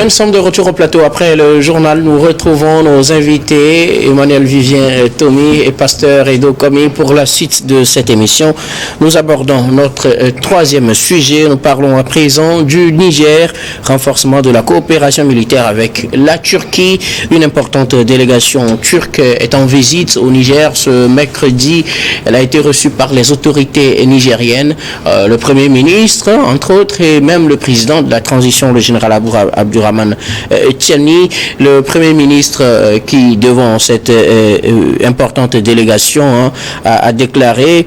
Nous sommes de retour au plateau après le journal. Nous retrouvons nos invités, Emmanuel Vivien Tomi et Pasteur Edo Komi, pour la suite de cette émission. Nous abordons notre troisième sujet. Nous parlons à présent du Niger, renforcement de la coopération militaire avec la Turquie. Une importante délégation turque est en visite au Niger ce mercredi. Elle a été reçue par les autorités nigériennes, le Premier ministre, entre autres, et même le président de la transition, le général Abdurrahman Tiani, le Premier ministre qui, devant cette importante délégation, a déclaré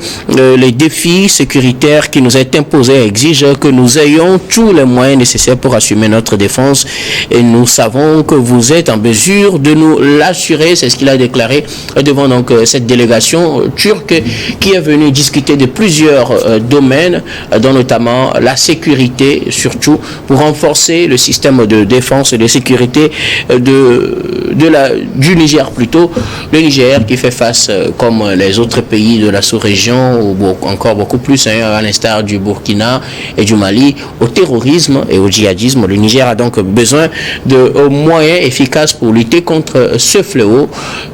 les défis sécuritaires qui nous est imposés exigent que nous ayons tous les moyens nécessaires pour assumer notre défense et nous savons que vous êtes en mesure de nous l'assurer. C'est ce qu'il a déclaré devant donc cette délégation turque qui est venue discuter de plusieurs domaines, dont notamment la sécurité, surtout pour renforcer le système de défense et de sécurité du Niger plutôt. Le Niger qui fait face, comme les autres pays de la sous-région, ou encore beaucoup plus, à l'instar du Burkina et du Mali, au terrorisme et au djihadisme. Le Niger a donc besoin de moyens efficaces pour lutter contre ce fléau.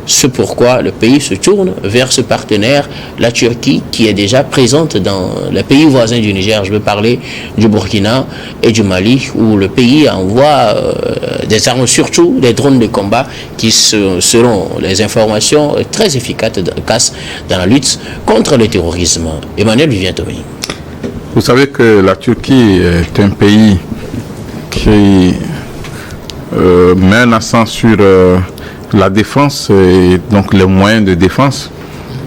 C'est pourquoi le pays se tourne vers ce partenaire, la Turquie, qui est déjà présente dans les pays voisins du Niger. Je veux parler du Burkina et du Mali, où le pays envoie des armes, surtout des drones de combat, qui, selon les informations, très efficaces dans la lutte contre le terrorisme. Emmanuel Vivien Tomi. Vous savez que la Turquie est un pays qui met un accent sur la défense et donc les moyens de défense.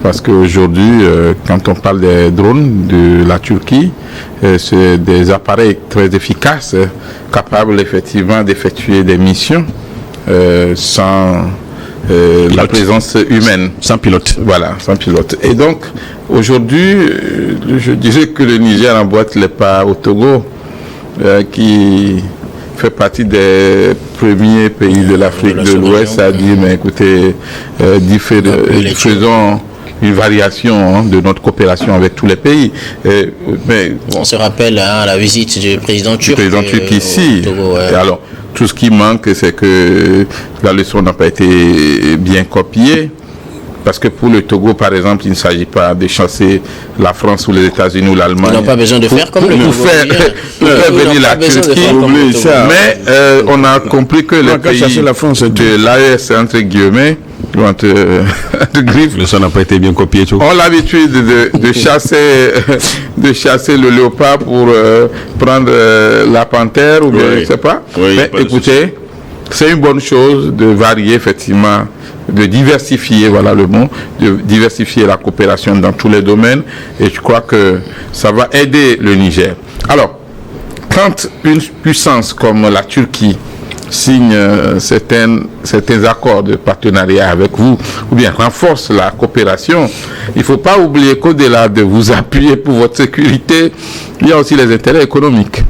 Parce qu'aujourd'hui, quand on parle des drones de la Turquie, c'est des appareils très efficaces, capables effectivement d'effectuer des missions sans la présence humaine. Sans pilote. Voilà, sans pilote. Et donc, aujourd'hui, je dirais que le Niger emboîte les pas au Togo, qui fait partie des premiers pays de l'Afrique de l'Ouest à dire, mais écoutez, faisons une variation de notre coopération avec tous les pays. Mais on se rappelle la visite du président turc. Ici. Togo, ouais. Et alors, tout ce qui manque, c'est que la leçon n'a pas été bien copiée. Parce que pour le Togo, par exemple, il ne s'agit pas de chasser la France ou les États-Unis ou l'Allemagne. Ils n'ont pas besoin de faire comme le Togo. Pour faire venir la Turquie. Mais on a compris que les pays de l'AES, entre guillemets, entre griffes, le son n'a pas été bien copié. Ont l'habitude de chasser le léopard pour prendre la panthère ou bien je ne sais pas. Oui, mais écoutez, c'est une bonne chose de varier effectivement, de diversifier, voilà le mot, de diversifier la coopération dans tous les domaines, et je crois que ça va aider le Niger. Alors, quand une puissance comme la Turquie signe certains accords de partenariat avec vous, ou bien renforce la coopération, il ne faut pas oublier qu'au-delà de vous appuyer pour votre sécurité, il y a aussi les intérêts économiques.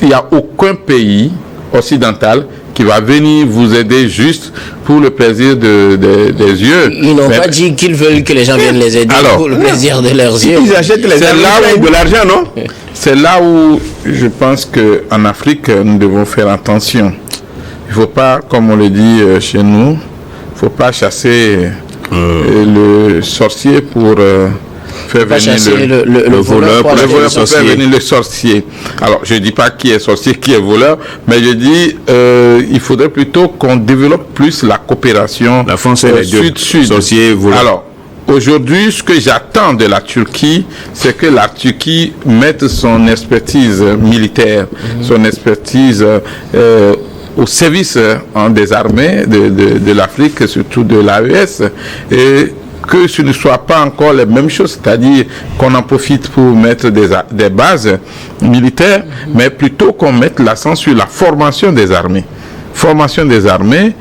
Il n'y a aucun pays occidental qui va venir vous aider juste pour le plaisir des yeux. Ils n'ont pas dit qu'ils veulent que les gens viennent les aider pour le plaisir de leurs yeux. Ils achètent les armes de l'argent, non? C'est là où je pense qu'en Afrique, nous devons faire attention. Il ne faut pas, comme on le dit chez nous, il ne faut pas chasser le sorcier pour faire venir le voleur pour faire venir le sorcier. Alors, je ne dis pas qui est sorcier, qui est voleur, mais je dis il faudrait plutôt qu'on développe plus la coopération sud-sud. Sorcier, voleur. Alors, aujourd'hui, ce que j'attends de la Turquie, c'est que la Turquie mette son expertise militaire, son expertise au service des armées de l'Afrique, surtout de l'AES, et que ce ne soit pas encore les mêmes choses, c'est-à-dire qu'on en profite pour mettre des bases militaires, mais plutôt qu'on mette l'accent sur la formation des armées. Formation des armées,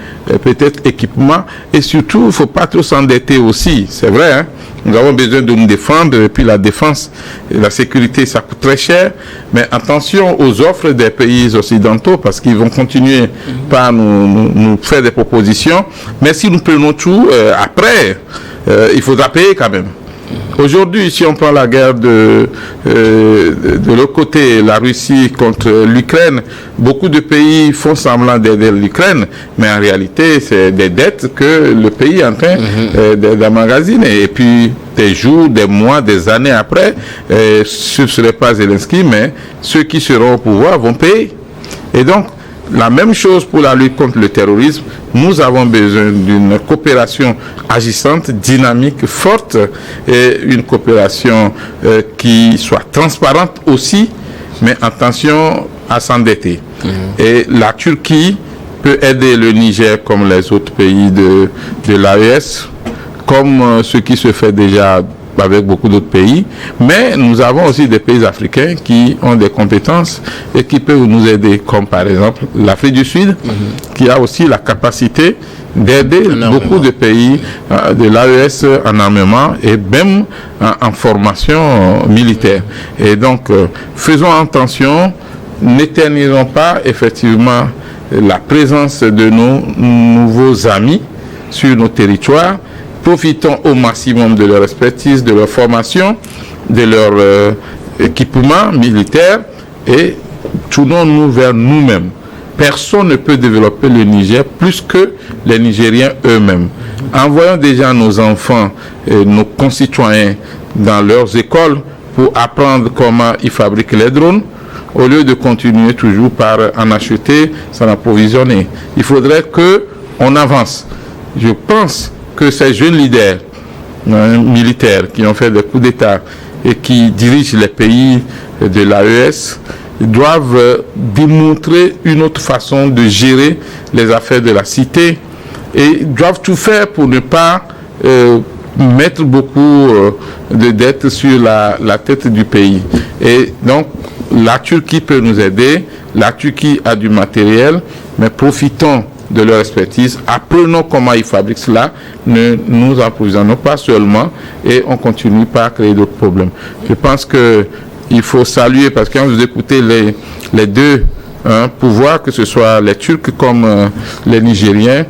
peut-être équipement, et surtout, il ne faut pas trop s'endetter aussi, c'est vrai, hein? Nous avons besoin de nous défendre, et puis la défense et la sécurité, ça coûte très cher, mais attention aux offres des pays occidentaux, parce qu'ils vont continuer par nous faire des propositions, mais si nous prenons tout, après, il faudra payer quand même. Aujourd'hui, si on prend la guerre de l'autre côté, la Russie contre l'Ukraine, beaucoup de pays font semblant d'aider l'Ukraine, mais en réalité, c'est des dettes que le pays est en train d'emmagasiner. Et puis, des jours, des mois, des années après, ce ne serait pas Zelensky, mais ceux qui seront au pouvoir vont payer. Et donc, la même chose pour la lutte contre le terrorisme. Nous avons besoin d'une coopération agissante, dynamique, forte, et une coopération qui soit transparente aussi, mais attention à s'endetter. Et la Turquie peut aider le Niger comme les autres pays de l'AES, comme ce qui se fait déjà avec beaucoup d'autres pays, mais nous avons aussi des pays africains qui ont des compétences et qui peuvent nous aider, comme par exemple l'Afrique du Sud, qui a aussi la capacité d'aider beaucoup de pays de l'AES en armement et même en formation militaire. Et donc, faisons attention, n'éternisons pas effectivement la présence de nos nouveaux amis sur nos territoires. Profitons au maximum de leur expertise, de leur formation, de leur équipement militaire et tournons-nous vers nous-mêmes. Personne ne peut développer le Niger plus que les Nigériens eux-mêmes. Envoyons déjà nos enfants et nos concitoyens dans leurs écoles pour apprendre comment ils fabriquent les drones, au lieu de continuer toujours par en acheter, s'en approvisionner. Il faudrait qu'on avance. Je pense que ces jeunes leaders militaires qui ont fait des coups d'État et qui dirigent les pays de l'AES doivent démontrer une autre façon de gérer les affaires de la cité et doivent tout faire pour ne pas mettre beaucoup de dettes sur la tête du pays. Et donc, la Turquie peut nous aider, la Turquie a du matériel, mais profitons de leur expertise, apprenons comment ils fabriquent cela, ne nous approvisionnons pas seulement et on continue pas à créer d'autres problèmes. Je pense que il faut saluer, parce que quand vous écoutez les deux pouvoirs, que ce soit les Turcs comme les Nigériens,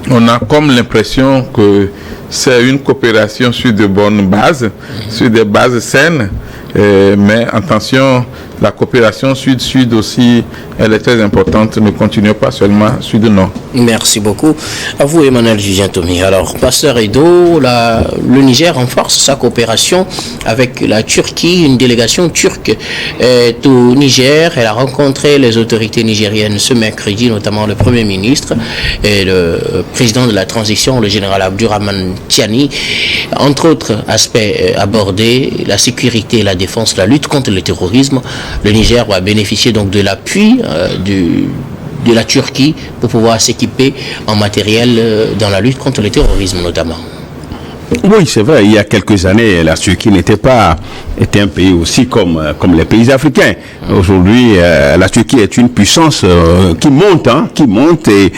on a comme l'impression que c'est une coopération sur de bonnes bases, sur des bases saines, mais attention, la coopération sud-sud aussi, elle est très importante. Ne continuez pas seulement sud-nord. Merci beaucoup. À vous, Emmanuel Vivien Tomi. Alors, Pasteur Edo, le Niger renforce sa coopération avec la Turquie. Une délégation turque est au Niger. Elle a rencontré les autorités nigériennes ce mercredi, notamment le Premier ministre et le président de la transition, le général Abdurrahman Tiani. Entre autres aspects abordés, la sécurité et la défense, la lutte contre le terrorisme. Le Niger va bénéficier donc de l'appui de la Turquie pour pouvoir s'équiper en matériel dans la lutte contre le terrorisme notamment. Oui, c'est vrai, il y a quelques années, la Turquie était un pays aussi comme les pays africains. Aujourd'hui, la Turquie est une puissance qui monte et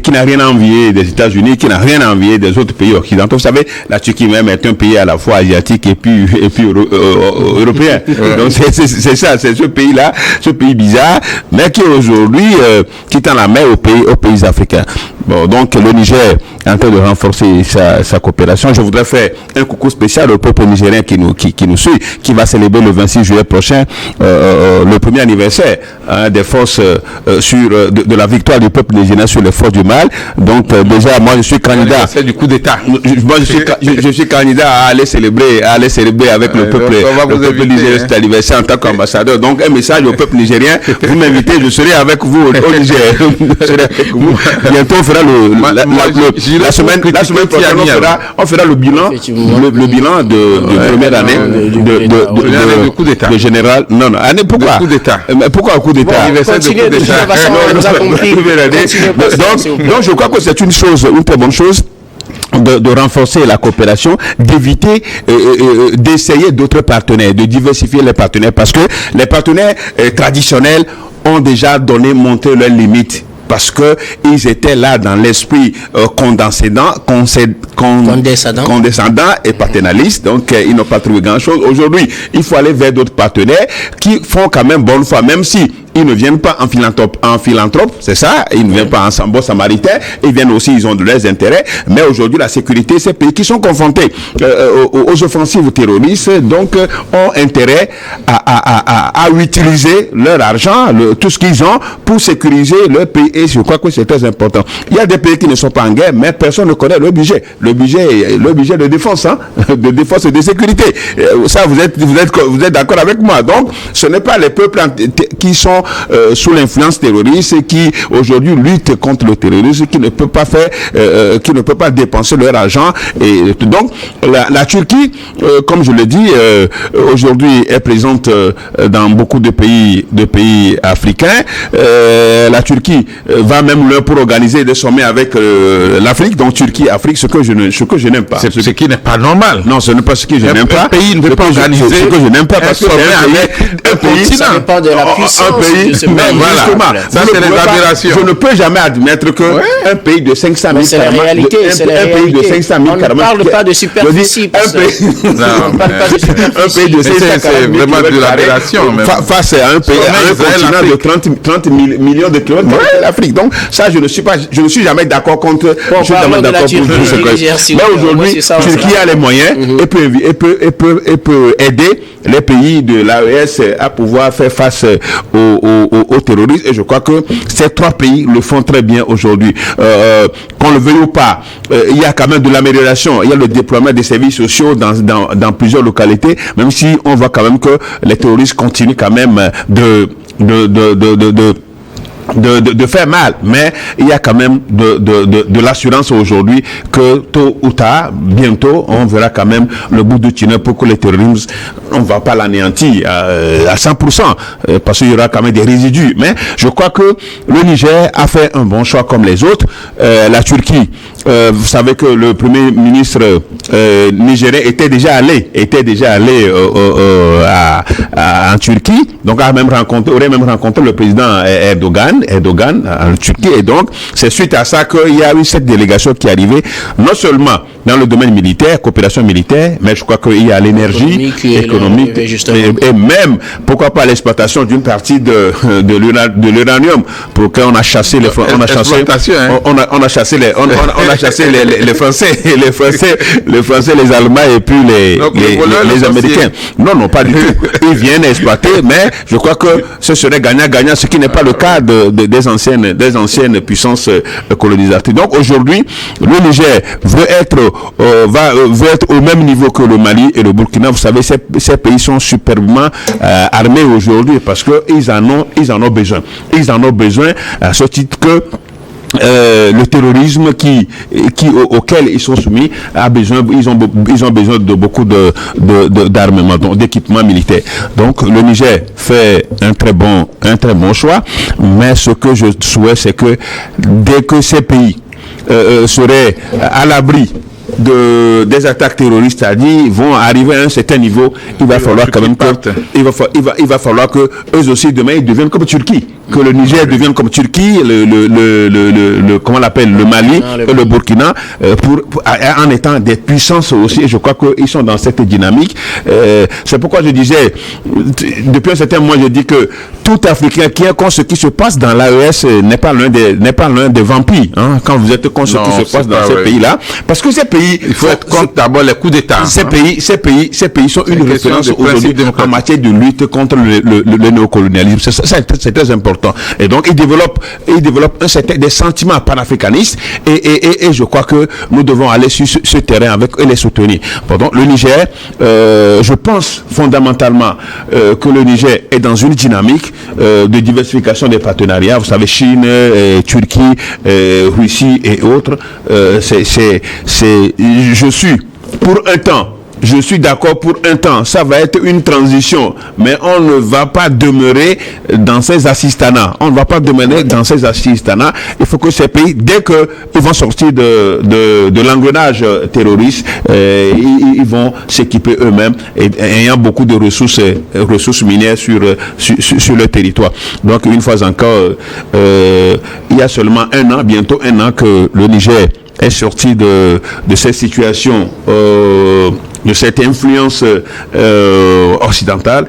qui n'a rien à envier des États-Unis, qui n'a rien à envier des autres pays occidentaux. Vous savez, la Turquie même est un pays à la fois asiatique et puis européen. Donc c'est ça, c'est ce pays-là, ce pays bizarre, mais qui aujourd'hui qui tend la main aux pays africains. Bon, donc le Niger est en train de renforcer sa coopération. Je voudrais faire un coucou spécial au peuple nigérien qui nous suit, qui va célébrer le 26 juillet prochain le premier anniversaire des forces de la victoire du peuple nigérien sur les forces du mal. Donc déjà, moi je suis candidat. C'est du coup d'État. Moi je suis candidat à aller célébrer avec le peuple nigérien cet anniversaire en tant qu'ambassadeur. Donc un message au peuple nigérien. Vous m'invitez, je serai avec vous au Niger. Bientôt on fera la semaine prochaine on fera le bilan de première année de coup d'État. De général. Non, année pourquoi coup d'État. Pourquoi coup d'État? Donc je crois que c'est une très bonne chose. De renforcer la coopération, d'éviter d'essayer d'autres partenaires, de diversifier les partenaires, parce que les partenaires traditionnels ont déjà montré leurs limites. Parce que ils étaient là dans l'esprit condescendant et paternaliste, donc ils n'ont pas trouvé grand chose. Aujourd'hui, il faut aller vers d'autres partenaires qui font quand même bonne foi, même si ils ne viennent pas en philanthrope, c'est ça, ils ne viennent pas en bon samaritain, ils viennent aussi, ils ont de leurs intérêts, mais aujourd'hui la sécurité, ces pays qui sont confrontés aux offensives terroristes, donc ont intérêt à utiliser leur argent, tout ce qu'ils ont pour sécuriser leur pays, et je crois que c'est très important. Il y a des pays qui ne sont pas en guerre, mais personne ne connaît le budget de défense, de défense et de sécurité. Ça, vous êtes d'accord avec moi. Donc, ce n'est pas les peuples qui sont sous l'influence terroriste, qui aujourd'hui luttent contre le terrorisme, qui ne peut pas dépenser leur argent. Et donc, la Turquie, comme je le dis, aujourd'hui est présente dans beaucoup de pays africains. La Turquie va même là pour organiser des sommets avec l'Afrique, donc Turquie-Afrique, ce que je n'aime pas. C'est ce qui n'est pas normal. Non, ce n'est pas ce que je n'aime pas. Un pays ne peut pas organiser ce que je n'aime pas parce que un pays, ça dépend de la puissance. Un pays, voilà. Ça, c'est les aberrations. Je ne peux jamais admettre que un pays de 500 000 c'est la réalité. Un pays de 500 000 on ne parle pas de superficie. On parle pas de superficie. Un pays de 500 000 c'est vraiment de l'aberration. Face à un pays, à un continent de 30 millions de kilomètres, l'Afrique. Donc, ça, je ne suis jamais d'accord contre. Je suis jamais d'accord pour ce. Mais aujourd'hui, Turquie a les moyens et peut aider les pays de l'AES à pouvoir faire face aux terroristes. Et je crois que ces trois pays le font très bien aujourd'hui. Qu'on le veuille ou pas, il y a quand même de l'amélioration. Il y a le déploiement des services sociaux dans plusieurs localités, même si on voit quand même que les terroristes continuent quand même de faire mal, mais il y a quand même de l'assurance aujourd'hui que tôt ou tard, bientôt, on verra quand même le bout du tunnel pour que les terroristes, on ne va pas l'anéantir à 100%, parce qu'il y aura quand même des résidus. Mais je crois que le Niger a fait un bon choix comme les autres. La Turquie, vous savez que le premier ministre nigérien était déjà allé en Turquie, donc aurait même rencontré le président Erdogan en Turquie, et donc c'est suite à ça qu'il y a eu cette délégation qui est arrivée, non seulement dans le domaine militaire, coopération militaire, mais je crois qu'il y a l'énergie économique et même, pourquoi pas, l'exploitation d'une partie de l'uranium, pour qu'on a chassé les Français, on a chassé les Français, les Allemands et puis les Américains. Non, pas du tout. Ils viennent exploiter, mais je crois que ce serait gagnant-gagnant, ce qui n'est pas le cas des anciennes puissances colonisatrices. Donc aujourd'hui, le Niger veut être au même niveau que le Mali et le Burkina. Vous savez, ces pays sont superbement armés aujourd'hui parce que ils en ont besoin. Ils en ont besoin à ce titre que le terrorisme auquel ils sont soumis ils ont besoin de beaucoup d'armement, d'équipement militaire. Donc le Niger fait un très bon choix, mais ce que je souhaite, c'est que dès que ces pays seraient à l'abri des attaques terroristes, c'est-à-dire vont arriver à un certain niveau, il va falloir quand même il va falloir que eux aussi demain ils deviennent comme Turquie, que le Niger devienne comme Turquie, comment on l'appelle, le Mali et le Burkina, en étant des puissances aussi. Et je crois qu'ils sont dans cette dynamique. C'est pourquoi je disais depuis un certain moment, je dis que tout Africain qui est contre ce qui se passe dans l'AES n'est pas l'un des vampires. Quand vous êtes contre ce qui se passe dans ces pays-là, parce que ces pays, il faut être contre d'abord les coups d'État. Ces pays sont une référence aujourd'hui en matière de lutte contre le néocolonialisme. C'est très important. Et donc, ils développent des sentiments panafricanistes et je crois que nous devons aller sur ce terrain avec eux et les soutenir. Pardon, le Niger, je pense fondamentalement que le Niger est dans une dynamique de diversification des partenariats. Vous savez, Chine, Turquie, Russie et autres. Je suis d'accord pour un temps. Ça va être une transition, mais on ne va pas demeurer dans ces assistanats. Il faut que ces pays, dès qu'ils vont sortir de l'engrenage terroriste, ils vont s'équiper eux-mêmes, et ayant beaucoup de ressources minières sur le territoire. Donc, une fois encore, il y a seulement bientôt un an que le Niger est sorti de cette situation cette influence occidentale,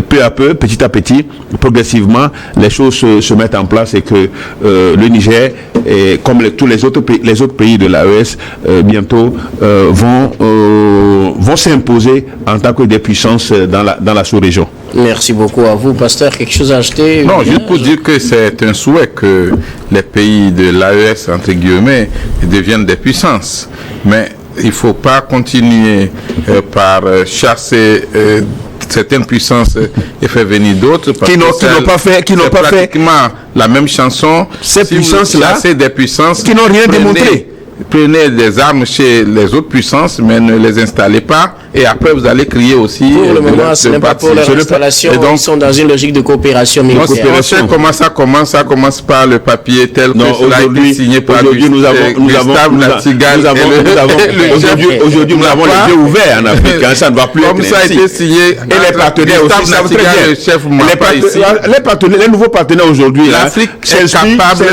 peu à peu, petit à petit, progressivement, les choses se mettent en place et que le Niger, comme tous les autres pays de l'AES, bientôt vont s'imposer en tant que des puissances dans la sous-région. Merci beaucoup à vous, pasteur. Quelque chose à ajouter? Non, juste pour dire que c'est un souhait que les pays de l'AES, entre guillemets, deviennent des puissances. Mais il ne faut pas continuer par chasser certaines puissances et faire venir d'autres. Qui n'ont pas fait pratiquement la même chanson. Ces puissances-là, c'est des puissances qui n'ont rien démontré. Prenez des armes chez les autres puissances, mais ne les installez pas. Et après, vous allez crier aussi. Pour le moment, ce n'est pas pour leur installation. Donc, ils sont dans une logique de coopération militaire. On sait comment ça commence. Ça commence par le papier tel que cela a été signé par aujourd'hui, nous avons les yeux ouverts en Afrique. Ça ne va plus comme ça a été signé. Et les partenaires aussi savent très bien. Les nouveaux partenaires aujourd'hui, l'Afrique est capable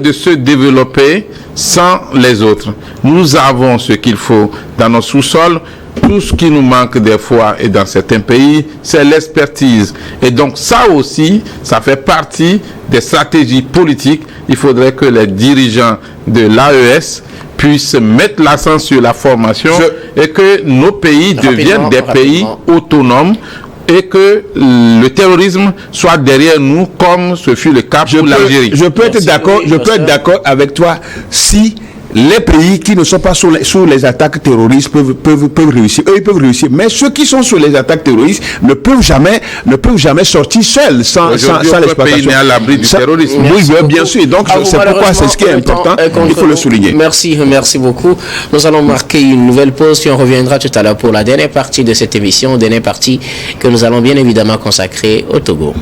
de se développer sans les autres. Nous avons ce qu'il faut dans nos sous-sols. Tout ce qui nous manque des fois et dans certains pays, c'est l'expertise. Et donc ça aussi, ça fait partie des stratégies politiques. Il faudrait que les dirigeants de l'AES puissent mettre l'accent sur la formation et que nos pays deviennent des pays autonomes et que le terrorisme soit derrière nous comme ce fut le cas pour l'Algérie. Je peux être d'accord avec toi si les pays qui ne sont pas sous les attaques terroristes peuvent réussir. Eux, ils peuvent réussir. Mais ceux qui sont sur les attaques terroristes ne peuvent jamais sortir seuls sans l'exploitation. Pays n'est à l'abri du terrorisme. Oui, bien sûr. Donc, c'est pourquoi c'est ce qui est important. Il faut le souligner. Merci beaucoup. Nous allons marquer une nouvelle pause, puis on reviendra tout à l'heure pour la dernière partie de cette émission, dernière partie que nous allons bien évidemment consacrer au Togo.